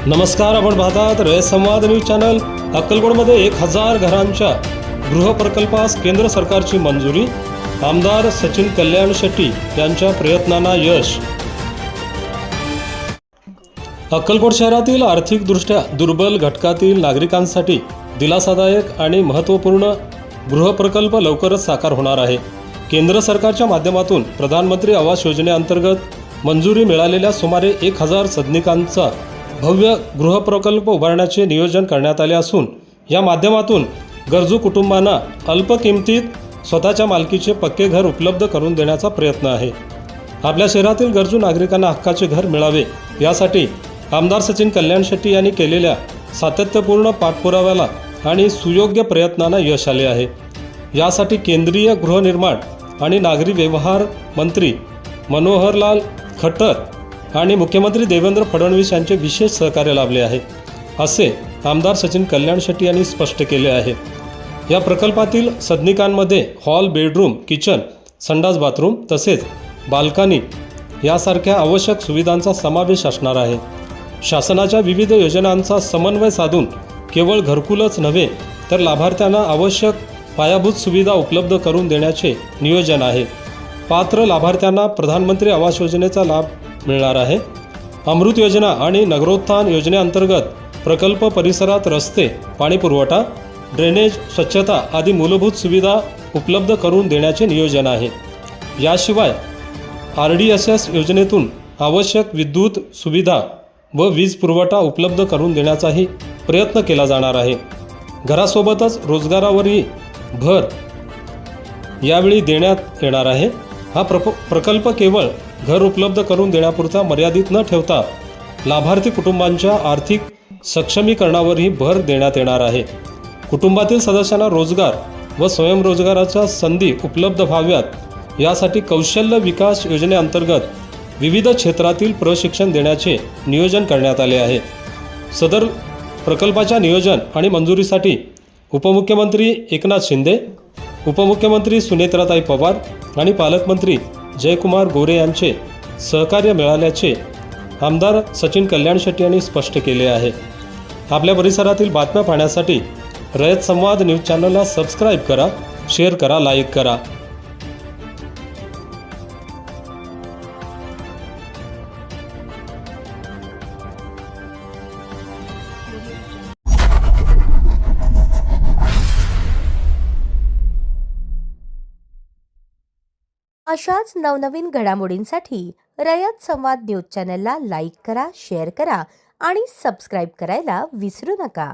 नमस्कार, आपण पाहतात रयत संवाद न्यूज चॅनल। अक्कलकोटमध्ये 1000 घरांच्या गृहप्रकल्पास केंद्र सरकारची मंजुरी। आमदार सचिन कल्याण शेट्टी यांच्या प्रयत्नांना यश। अक्कलकोट शहरातील आर्थिकदृष्ट्या दुर्बल घटकातील नागरिकांसाठी दिलासादायक आणि महत्त्वपूर्ण गृहप्रकल्प लवकरच साकार होणार आहे। केंद्र सरकारच्या माध्यमातून प्रधानमंत्री आवास योजनेअंतर्गत मंजुरी मिळालेल्या सुमारे 1000 सदनिकांचा भव्य गृहप्रकल्प उभारण्याचे नियोजन करण्यात आले असून या माध्यमातून गरजू कुटुंबांना अल्प किमतीत स्वतःच्या मालकीचे पक्के घर उपलब्ध करून देण्याचा प्रयत्न आहे। आपल्या शहरातील गरजू नागरिकांना हक्काचे घर मिळावे यासाठी आमदार सचिन कल्याण शेट्टी यांनी केलेल्या सातत्यपूर्ण पाठपुराव्याला आणि सुयोग्य प्रयत्नांना यश आले आहे। यासाठी केंद्रीय गृहनिर्माण आणि नागरी व्यवहार मंत्री मनोहरलाल खट्टर आणि मुख्यमंत्री देवेंद्र फडणवीस यांचे विशेष सहकार्य लाभले आहे, असे आमदार सचिन कल्याण शेट्टी यांनी स्पष्ट केले आहे। या प्रकल्पातील सदनिकांमध्ये हॉल, बेडरूम, किचन, संडास बाथरूम तसेच बाल्कनी यासारख्या आवश्यक सुविधांचा समावेश असणार आहे। शासनाच्या विविध योजनांचा समन्वय साधून केवळ घरकुलच नव्हे तर लाभार्थ्यांना आवश्यक पायाभूत सुविधा उपलब्ध करून देण्याचे नियोजन आहे। पात्र लाभार्थ्यांना प्रधानमंत्री आवास योजनेचा लाभ मिळणार आहे। अमृत योजना आणि नगरोत्थान योजनेअंतर्गत प्रकल्प परिसरात रस्ते, पाणी पुरवठा, ड्रेनेज, स्वच्छता आदी मूलभूत सुविधा उपलब्ध करून देण्याचे नियोजन आहे। याशिवाय RDSS योजनेतून आवश्यक विद्युत सुविधा व वीज पुरवठा उपलब्ध करून देण्याचाही प्रयत्न केला जाणार आहे। घरासोबतच रोजगारावरही भर यावेळी देण्यात येणार आहे। हा प्रकल्प केवळ घर उपलब्ध करून देण्यापुरता मर्यादित न ठेवता लाभार्थी कुटुंबांच्या आर्थिक सक्षमीकरणावरही भर देण्यात येणार आहे। कुटुंबातील सदस्यांना रोजगार व स्वयंरोजगाराच्या संधी उपलब्ध व्हाव्यात यासाठी कौशल्य विकास योजनेअंतर्गत विविध क्षेत्रातील प्रशिक्षण देण्याचे नियोजन करण्यात आले आहे। सदर प्रकल्पाच्या नियोजन आणि मंजुरीसाठी उपमुख्यमंत्री एकनाथ शिंदे, उपमुख्यमंत्री सुनेत्राताई पवार आणि पालकमंत्री जयकुमार गोरे यांचे सहकार्य मिळाल्याचे आमदार सचिन कल्याण शेट्टी यांनी स्पष्ट केले आहे। आपल्या परिसरातील बातम्या पाहण्यासाठी रयत संवाद न्यूज चॅनलला सबस्क्राईब करा, शेअर करा, लाईक करा। अशाच नवनवीन घडामोडींसाठी रयत संवाद न्यूज चॅनलला लाईक करा, शेअर करा आणि सबस्क्राईब करायला विसरू नका।